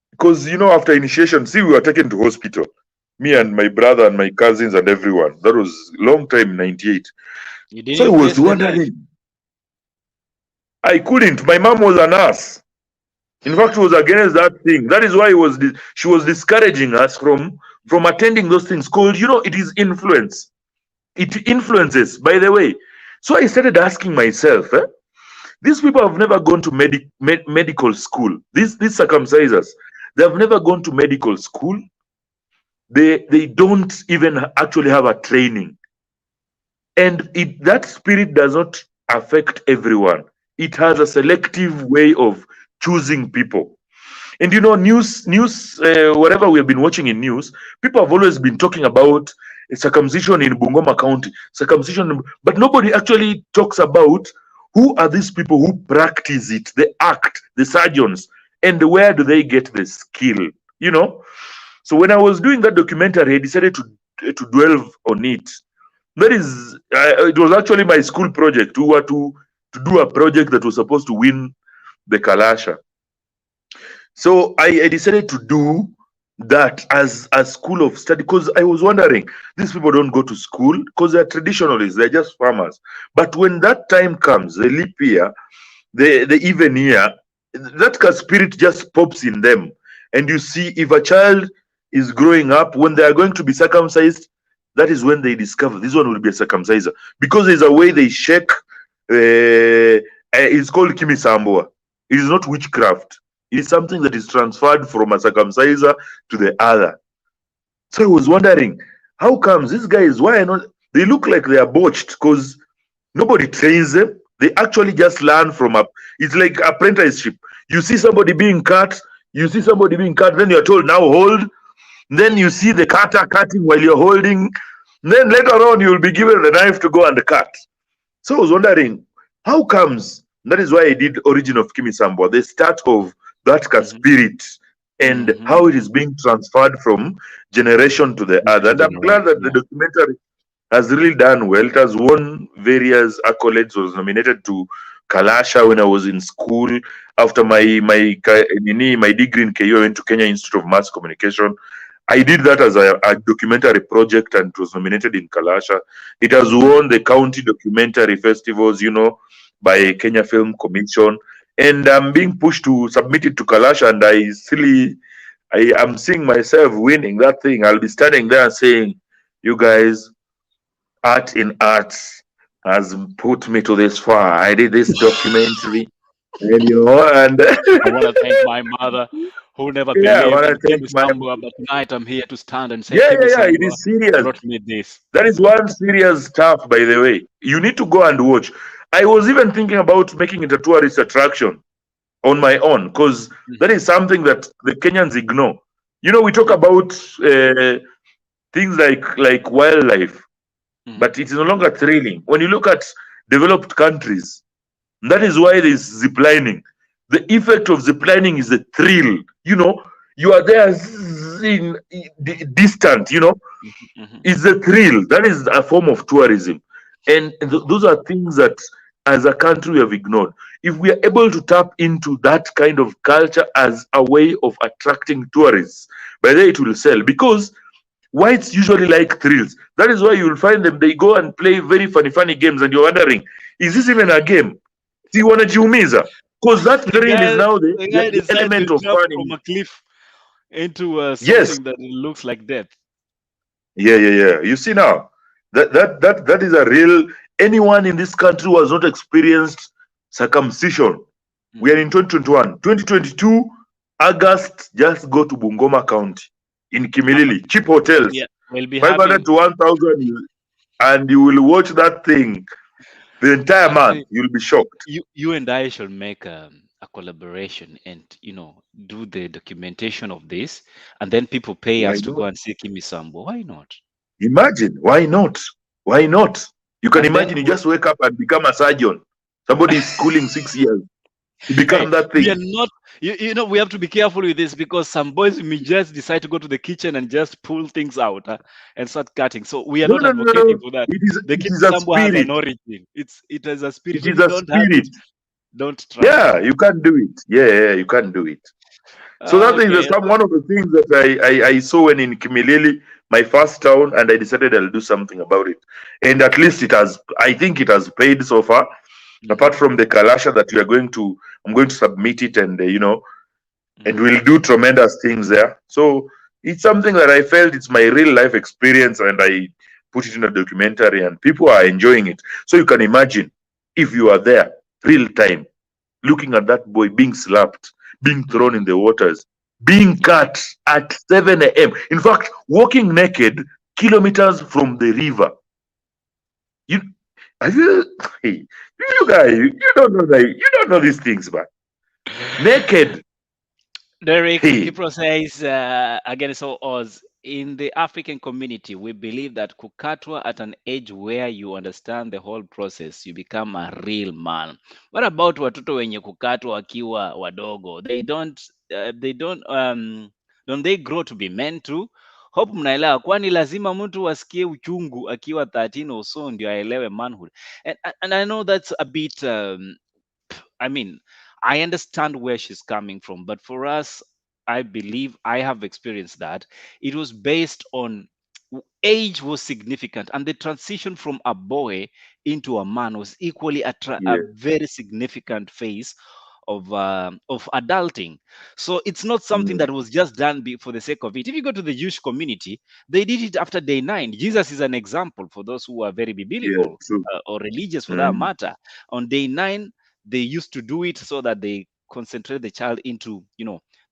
because, you know, after initiation, see, we were taken to hospital, me and my brother and my cousins and everyone. That was long time, 98. So I was wondering, I couldn't. My mom was a nurse. In fact, she was against that thing. That is why she was discouraging us from attending those things called, you know, it is influence. It influences, by the way. So I started asking myself, these people have never gone to medical school. These circumcisers, they have never gone to medical school. They don't even actually have a training. And that spirit does not affect everyone. It has a selective way of choosing people. And you know, news, whatever we have been watching in news, people have always been talking about circumcision in Bungoma County, but nobody actually talks about who are these people who practice it, the act, the surgeons, and where do they get the skill, you know? So when I was doing that documentary, I decided to delve on it. That is, it was actually my school project. We were to do a project that was supposed to win the Kalasha. So I decided to do that as a school of study, because I was wondering, these people don't go to school because they're traditionalists, they're just farmers. But when that time comes, the leap year, the even year, that spirit just pops in them. And you see, if a child is growing up, when they are going to be circumcised, that is when they discover this one will be a circumciser. Because there's a way they shake, it's called Kimisambua. It is not witchcraft. It is something that is transferred from a circumciser to the other. So I was wondering, how comes these guys, why are not, they look like they are botched because nobody trains them. They actually just learn from it's like apprenticeship. You see somebody being cut, then you're told, now hold. Then you see the cutter cutting while you're holding. Then later on, you'll be given the knife to go and cut. So I was wondering, how comes? That is why I did Origin of Kimisambwa, the start of that spirit and how it is being transferred from generation to the other. And I'm glad that the documentary has really done well. It has won various accolades. Was nominated to Kalasha when I was in school. After my degree in KU, I went to Kenya Institute of Mass Communication. I did that as a documentary project and it was nominated in Kalasha. It has won the county documentary festivals, by Kenya Film Commission. And I'm being pushed to submit it to Kalasha, and I am seeing myself winning that thing. I'll be standing there and saying, you guys, Art in Arts has put me to this far. I did this documentary, and I want to thank my mother who never believed in Sambua, but tonight I'm here to stand and say, it is serious. Brought me this. That is one serious stuff, by the way. You need to go and watch. I was even thinking about making it a tourist attraction on my own, because that is something that the Kenyans ignore. We talk about things like wildlife, but it is no longer thrilling. When you look at developed countries, that is why there is ziplining. The effect of ziplining is the thrill. You are there in distant, it's the thrill. That is a form of tourism. And those are things that as a country we have ignored. If we are able to tap into that kind of culture as a way of attracting tourists, by the way, it will sell, because whites usually like thrills. That is why you will find them, they go and play very funny games, and you're wondering, is this even a game? See, wanajiumiza, because that thrill is now the element of fun from a cliff into something that looks like death. Yeah. You see now, that is a real. Anyone in this country who has not experienced circumcision, we are in 2021. 2022, August, just go to Bungoma County in Kimilili, cheap hotels, we'll be 500 to 1,000, and you will watch that thing the entire month. You'll be shocked. You and I should make a collaboration and do the documentation of this, and then people pay us to go and see Kimisambo. Why not? Imagine, why not? You can imagine you just wake up and become a surgeon. Somebody is schooling 6 years to become that thing. We are not, we have to be careful with this, because some boys may just decide to go to the kitchen and just pull things out and start cutting. So we are not advocating for that. The Kimisambo has an origin. It is a spirit. It is a spirit. Don't try. Yeah, you can do it. Yeah, you can do it. So that is one of the things that I saw when in Kimilili, my first town, and I decided I'll do something about it. And at least I think it has paid so far. Apart from the Kalasha that I'm going to submit it, and and we'll do tremendous things there. So it's something that I felt it's my real life experience, and I put it in a documentary, and people are enjoying it. So you can imagine if you are there, real time, looking at that boy being slapped, being thrown in the waters, being cut at 7 a.m. In fact, walking naked kilometers from the river. You guys, you don't know that. You don't know these things, man. Naked. Derrick, people says again, so Oz, in the African community, we believe that kukatwa at an age where you understand the whole process, you become a real man. What about watoto wenye kukatwa wakiwa wadogo? Don't they grow to be men too? Hope mnaelewa, kwani lazima mtu asikie uchungu akiwa 13 or so ndio aelewe manhood. And I know that's a bit I understand where she's coming from, but for us, I believe I have experienced that. It was based on age was significant, and the transition from a boy into a man was equally a very significant phase of adulting. So it's not something that was just done for the sake of it. If you go to the Jewish community, they did it after day 9. Jesus is an example for those who are very biblical or religious for that matter. On day 9, they used to do it so that they concentrate the child into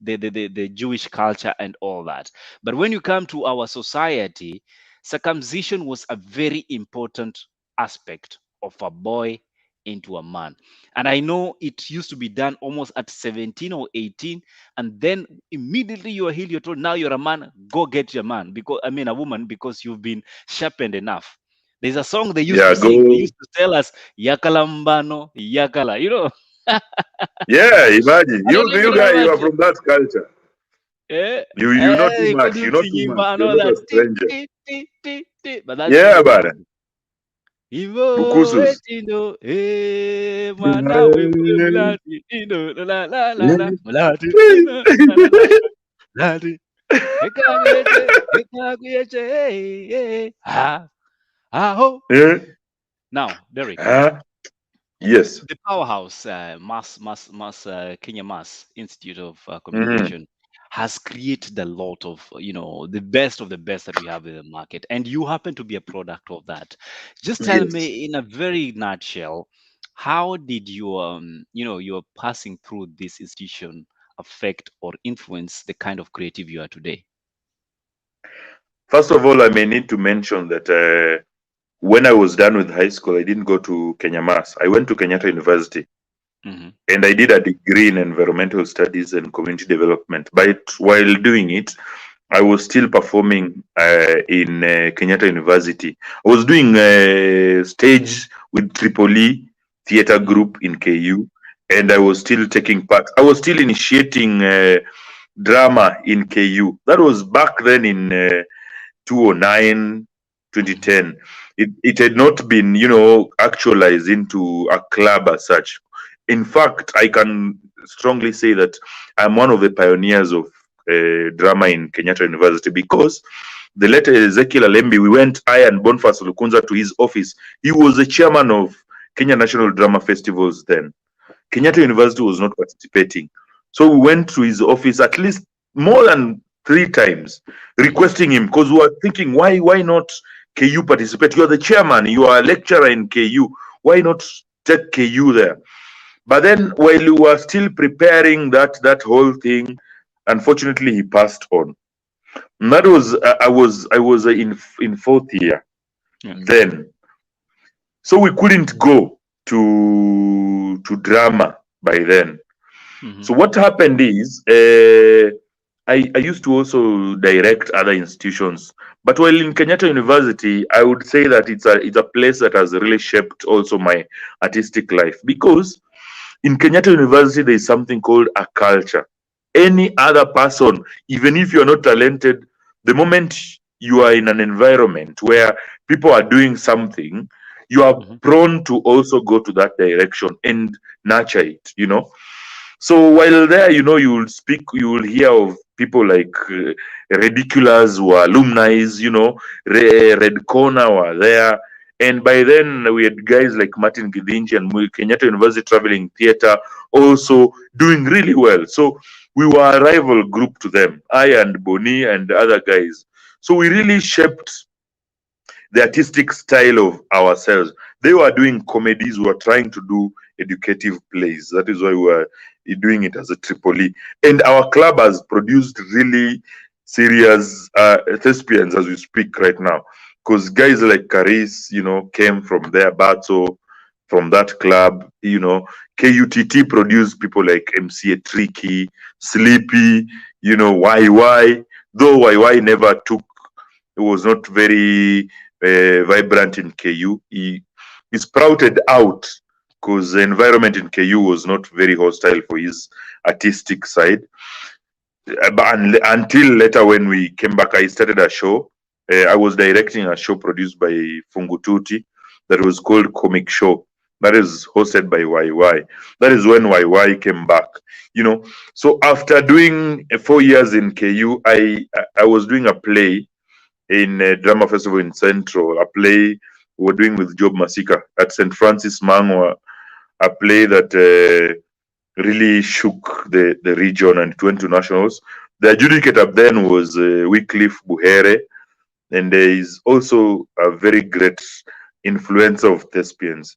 the Jewish culture and all that. But when you come to our society, circumcision was a very important aspect of a boy into a man. And I know it used to be done almost at 17 or 18, and then immediately you are healed, you're told, now you're a man, go get your man, a woman, because you've been sharpened enough. There's a song they used to sing. They used to tell us, Yakalambano, Yakala, Yeah, imagine. You guys, you are from that culture. You know too much. You know too singing much. and You're all not a that. stranger. But that's Yeah, bana. Ivo Bukusus. etino mwana wewe mulati ino la la la la mulati ino la la la mulati ekaguyeche ha ho. Yeah. Now, Derrick, Yes. the powerhouse Kenya Mass Institute of Mhm. Communication has created a lot of the best of the best that we have in the market, and you happen to be a product of that. Just tell Yes. me in a very nutshell, how did your passing through this institution affect or influence the kind of creative you are today? First of all, I may need to mention that when I was done with high school, I didn't go to Kenya Mass. I went to Kenyatta University. Mm-hmm. And I did a degree in environmental studies and community development. But while doing it, I was still performing in Kenyatta University. I was doing stage with Tripoli Theatre Group in KU, and I was still taking part. I was still initiating drama in KU. That was back then in 2009, 2010. It had not been, actualized into a club as such. In fact, I can strongly say that I'm one of the pioneers of drama in Kenyatta University, because the late Ezekiel Alembi, we went, I and Boniface Lukunza, to his office. He was the chairman of Kenya National Drama Festivals then. Kenyatta University was not participating. So we went to his office at least more than 3 times, requesting him, because we were thinking, why not KU participate? You are the chairman, you are a lecturer in KU. Why not take KU there? But then while we were still preparing that whole thing, unfortunately he passed on. And that was I was in 4th year then. So we couldn't go to drama by then. Mm-hmm. So what happened is I used to also direct other institutions, but while in Kenyatta University, I would say that it's a place that has really shaped also my artistic life, because in Kenyatta University there is something called a culture. Any other person, even if you're not talented, the moment you are in an environment where people are doing something, you are prone to also go to that direction and nurture it, So while there, you will hear of people like Ridiculous who are alumni, Red Corner were there. And by then, we had guys like Martin Gidinji and Kenyatta University Traveling Theatre also doing really well. So we were a rival group to them, I and Boni and other guys. So we really shaped the artistic style of ourselves. They were doing comedies, we were trying to do educative plays. That is why we were doing it as a Tripoli. And our club has produced really serious thespians as we speak right now. Because guys like Caris, came from there, Bato, from that club, KUTT produced people like MCA Tricky, Sleepy, YY, though YY never took, it was not very vibrant in KU. He sprouted out because the environment in KU was not very hostile for his artistic side. But until later when we came back, I started a show. I was directing a show produced by Fungututi that was called Comic Show. That is hosted by YY. That is when YY came back. So after doing 4 years in KU, I was doing a play in a drama festival in Central, a play we were doing with Job Masika at St. Francis Mangwa, a play that really shook the region and it went to nationals. The adjudicator then was Wycliffe Buhere, and there is also a very great influencer of thespians.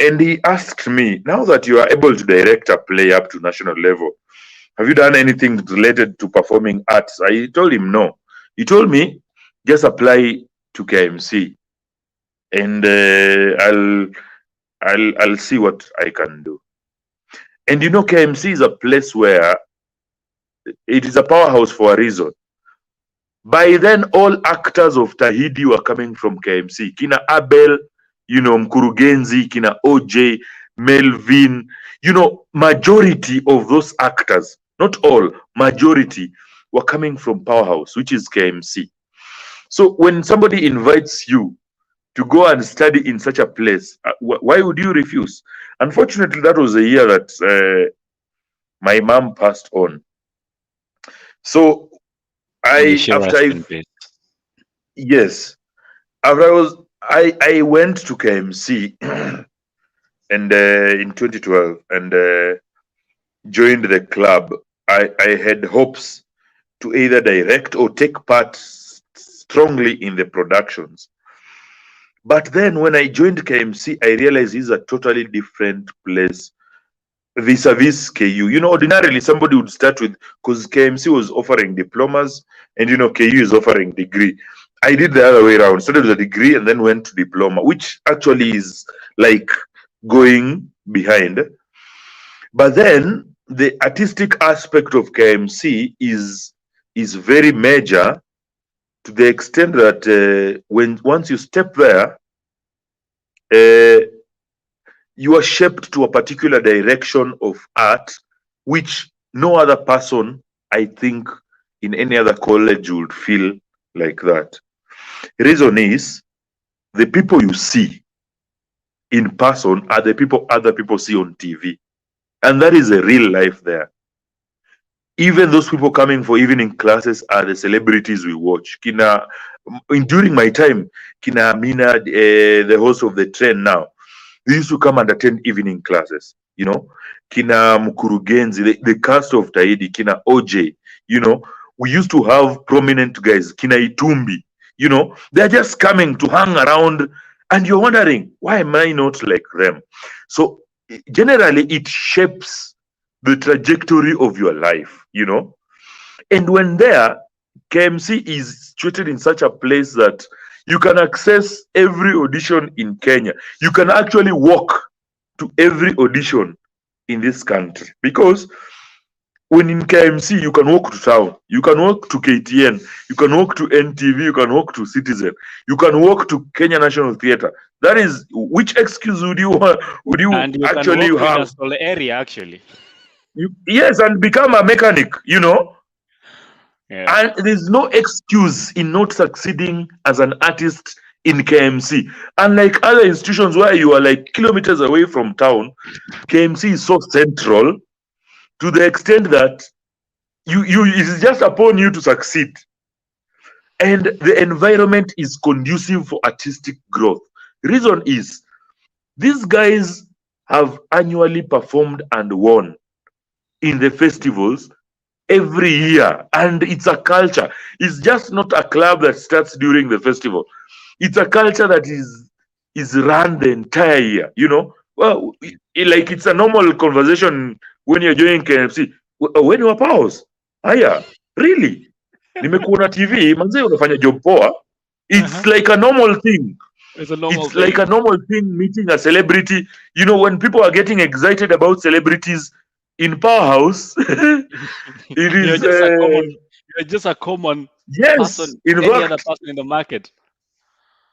And he asked me, now that you are able to direct a play up to national level, have you done anything related to performing arts? I told him no. He told me, just apply to KMC and I'll see what I can do. And KMC is a place where it is a powerhouse for a reason. By then, all actors of Tahidi were coming from KMC. Kina Abel, Mkurugenzi, Kina OJ, Melvin, majority of those actors, not all, majority were coming from Powerhouse, which is KMC. So when somebody invites you to go and study in such a place, why would you refuse? Unfortunately, that was the year that my mom passed on. So Yes. after I went to KMC and in 2012 and joined the club. I had hopes to either direct or take part strongly in the productions. But then when I joined KMC, I realized it's a totally different place vis-a-vis KU. You know, ordinarily somebody would start with, because KMC was offering diplomas and, you know, KU is offering degree. I did the other way around, started with a degree and then went to diploma, which actually is like going behind. But then the artistic aspect of KMC is very major, to the extent that once you step there, you are shaped to a particular direction of art, which no other person, I think, in any other college would feel like that. The reason is, the people you see in person are the people other people see on TV. And that is a real life there. Even those people coming for evening classes are the celebrities we watch. During my time, Kina Amina, the host of the Trend Now, they used to come and attend evening classes. You know, Kina Mukurugenzi, the cast of Taidi, Kina OJ. You know, we used to have prominent guys, Kina Itumbi. You know, they're just coming to hang around, and you're wondering, why am I not like them? So generally, it shapes the trajectory of your life, you know. And when there, KMC is situated in such a place that you can access every audition in Kenya. You can actually walk to every audition in this country, because when in KMC, you can walk to town, you can walk to KTN, you can walk to NTV, you can walk to Citizen, you can walk to Kenya National Theatre. That is, which excuse would you and you actually can walk have? in a small area, actually. Yes, and become a mechanic, you know. Yeah. And there's no excuse in not succeeding as an artist in KMC. Unlike other institutions where you are like kilometers away from town, KMC is so central, to the extent that it is just upon you to succeed. And the environment is conducive for artistic growth. Reason is, these guys have annually performed and won in the festivals every year, and it's a culture. It's just not a club that starts during the festival. It's a culture that is run the entire year, you know. Well, like, it's a normal conversation when you're joining KMC. When you are pause, aya, really? Nimekuona TV, manze unafanya job poa. It's like a normal thing. It's a normal It's thing. like a normal thing meeting a celebrity. You know, when people are getting excited about celebrities in Powerhouse, it is you're just a common yes, person, in any fact, other person in the market.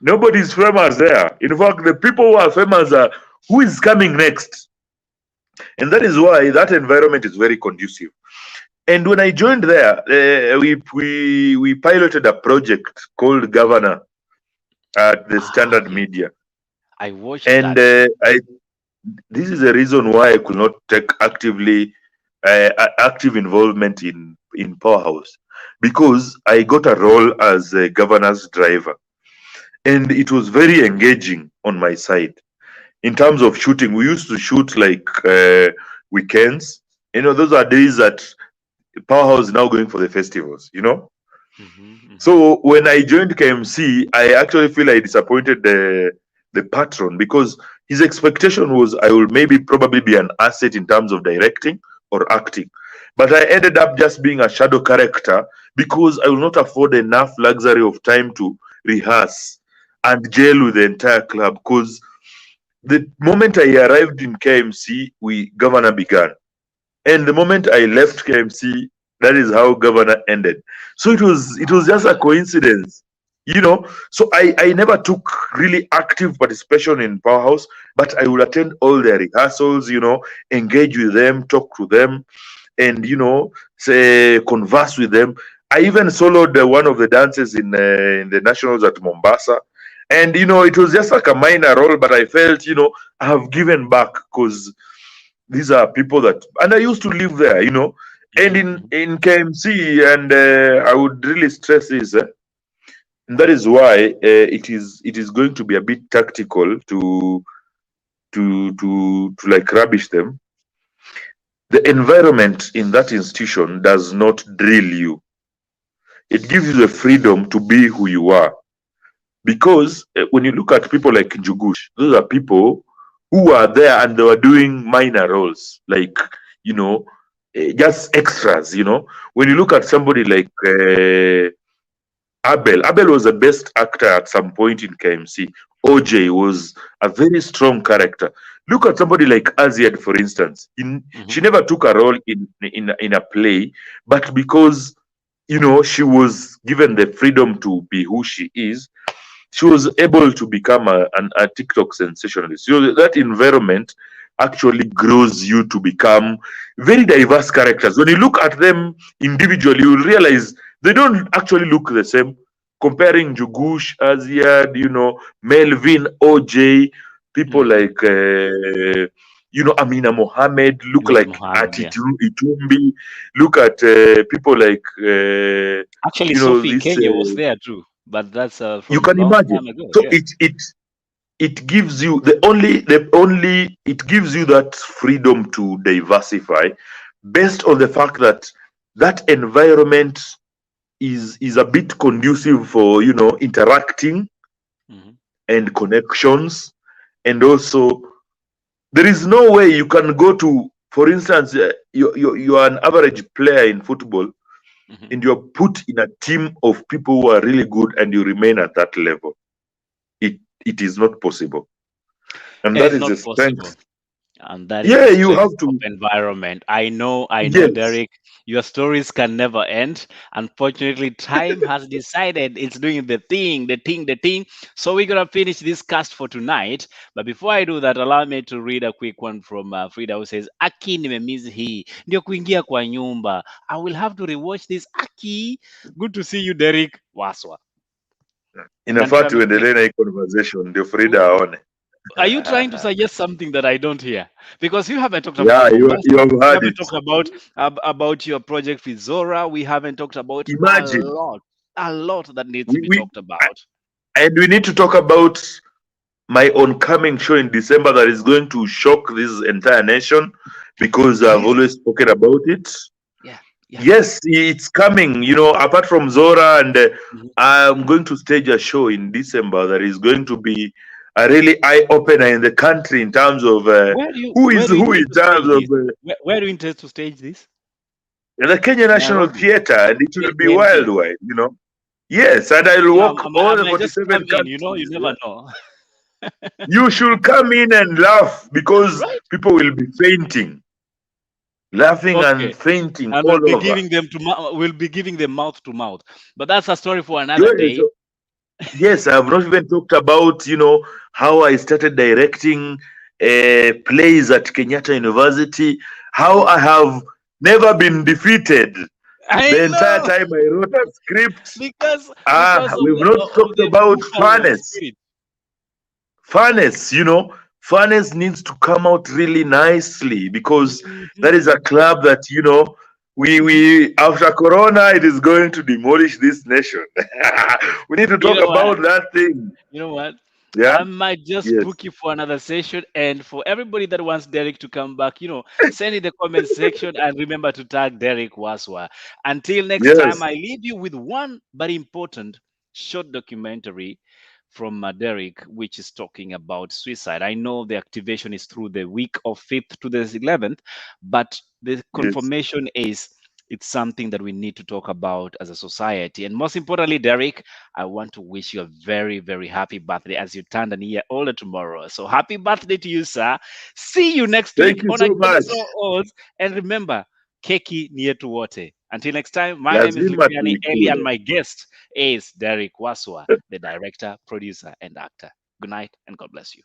nobody's famous there. In fact, the people who are famous are who is coming next. And that is why that environment is very conducive. And when I joined there, we piloted a project called Governor at the Standard Media. I watched And that. this is the reason why I could not take active involvement in Powerhouse, because I got a role as a governor's driver, and it was very engaging on my side. In terms of shooting, we used to shoot like weekends. You know, those are days that Powerhouse is now going for the festivals, you know. So when I joined KMC, I actually feel I disappointed the patron, because his expectation was I will probably be an asset in terms of directing or acting. But I ended up just being a shadow character, because I will not afford enough luxury of time to rehearse and gel with the entire club. Because the moment I arrived in KMC, Governor began. And the moment I left KMC, that is how Governor ended. So it was just a coincidence, you know. So I never took really active participation in Powerhouse, but I would attend all their rehearsals, you know, engage with them, talk to them. and say converse with them. I even soloed one of the dances in the nationals at Mombasa, and it was just like a minor role, but I felt I have given back because these are people that, and I used to live there, and in KMC, and I would really stress this. And that is why it is going to be a bit tactical to like rubbish them. The environment in that institution does not drill you. It gives you the freedom to be who you are. Because when you look at people like Njugush, those are people who are there and they were doing minor roles, like, just extras, When you look at somebody like Abel was the best actor at some point in KMC. OJ was a very strong character. Look at somebody like Aziad, for instance. She never took a role in a play, but because she was given the freedom to be who she is, she was able to become a TikTok sensationalist. That environment actually grows you to become very diverse characters. When you look at them individually, you'll realize they don't actually look the same. Comparing Jugush, Aziad, Melvin, OJ, people like Amina Mohammed, look like Itumbi, look at people like actually Sophie Kenya was there too, but that's from you can imagine. So it gives you it gives you that freedom to diversify based on the fact that that environment is a bit conducive for interacting and connections. And also there is no way you can go to, for instance, you're an average player in football, and you're put in a team of people who are really good and you remain at that level. It is not possible. And that is the strength. And that is the you have to environment. I know, Yes. Derrick, your stories can never end. Unfortunately, time has decided it's doing the thing. So we're gonna finish this cast for tonight. But before I do that, allow me to read a quick one from Frida, who says, Aki nimemiss hii ndio kuingia kwa nyumba. I will have to rewatch this. Aki, good to see you, Derrick Waswa. inafaa tuendelee na hii conversation ndio Frida aone. Are you trying to suggest something that I don't hear? Because you haven't talked Yeah, about you have we heard haven't it. talked about your project with Zora. We haven't talked about Imagine. a lot that needs to be talked about. And we need to talk about my oncoming show in December that is going to shock this entire nation, because I've always spoken about it. Yeah. Yes, it's coming. Apart from Zora, and I'm going to stage a show in December that is going to be a really eye opener in the country in terms of who in terms of where do you intend to stage this? The Kenya National Theatre, and it will be worldwide. Yes, and I'll walk all the 47 countries. You never know. You should come in and laugh, because people will be fainting. Laughing and fainting, and all we'll over. We'll be giving them mouth to mouth. But that's a story for another day. Yes, I've not even talked about how I started directing plays at Kenyatta University. How I have never been defeated. The entire time I wrote a script. Because we've not talked about fairness. Fairness needs to come out really nicely, because that is a club that we after Corona, it is going to demolish this nation. We need to talk about that thing. You know what? Yeah. I might just book you for another session. And for everybody that wants Derrick to come back, send in the comment section, and remember to tag Derrick Waswa. Until next time, I leave you with one very important short documentary from Derrick, which is talking about suicide. I know the activation is through the week of 5th to the 11th, but the confirmation is it's something that we need to talk about as a society. And most importantly, Derrick, I want to wish you a very, very happy birthday as you turn a year older tomorrow. So happy birthday to you, sir. See you next week on so much. And remember, keki ni yetu wote. Until next time, my name is Luciani Eli, and my guest is Derrick Waswa, the director, producer, and actor. Good night, and God bless you.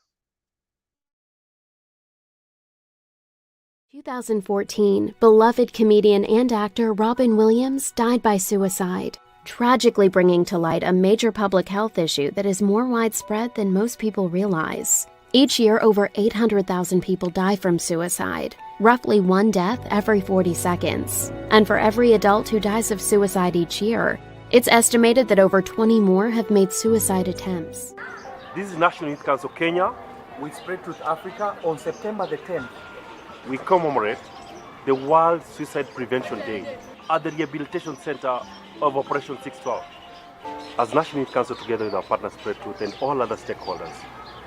2014, beloved comedian and actor Robin Williams died by suicide, tragically bringing to light a major public health issue that is more widespread than most people realize. Each year, over 800,000 people die from suicide, roughly one death every 40 seconds. And for every adult who dies of suicide each year, it's estimated that over 20 more have made suicide attempts. This is National Youth Council Kenya. We Spread Truth Africa on September the 10th. We commemorate the World Suicide Prevention Day at the Rehabilitation Center of Operation 612. As National Youth Council, together with our partner Spread Truth and all other stakeholders,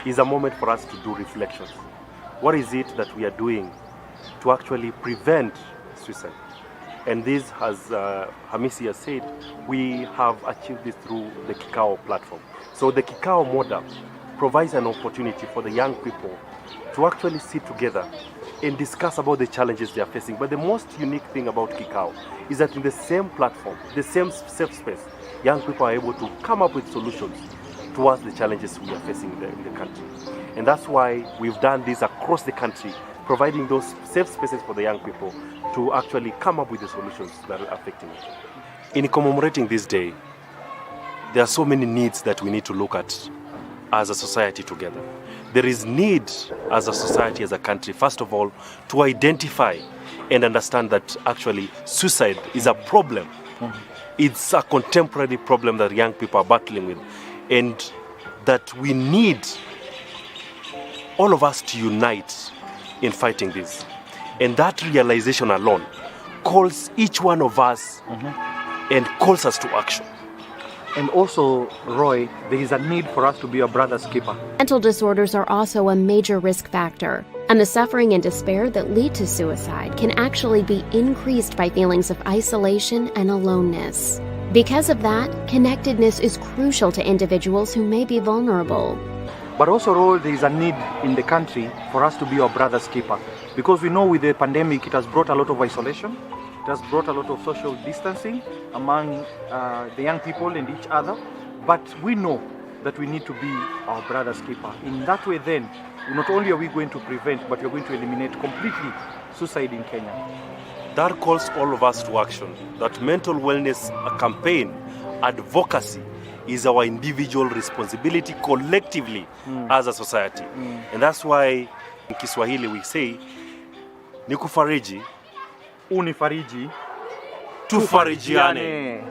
is a moment for us to do reflections. What is it that we are doing to actually prevent suicide? And this, as Chesamisi has said, we have achieved this through the Kikao platform. So the Kikao model provides an opportunity for the young people to actually sit together and discuss about the challenges they are facing. But the most unique thing about Kikao is that in the same platform, the same safe space, young people are able to come up with solutions towards the challenges we are facing in the country. And that's why we've done this across the country, providing those safe spaces for the young people to actually come up with the solutions that are affecting it. In commemorating this day, there are so many needs that we need to look at as a society together. There is need as a society, as a country, first of all, to identify and understand that actually suicide is a problem. It's a contemporary problem that young people are battling with, and that we need all of us to unite in fighting this. And that realization alone calls each one of us and calls us to action. And also, Roy, there is a need for us to be a brother's keeper. Mental disorders are also a major risk factor, and the suffering and despair that lead to suicide can actually be increased by feelings of isolation and aloneness. Because of that, connectedness is crucial to individuals who may be vulnerable. But also, Roy, there is a need in the country for us to be our brother's keeper. Because we know with the pandemic, it has brought a lot of isolation. It has brought a lot of social distancing among the young people and each other. But we know that we need to be our brother's keeper. In that way then, not only are we going to prevent, but we're going to eliminate completely suicide in Kenya. That calls all of us to action. That mental wellness campaign, advocacy, is our individual responsibility collectively as a society. And that's why in Kiswahili we say, Nikufariji, Unifariji, tufarijiane.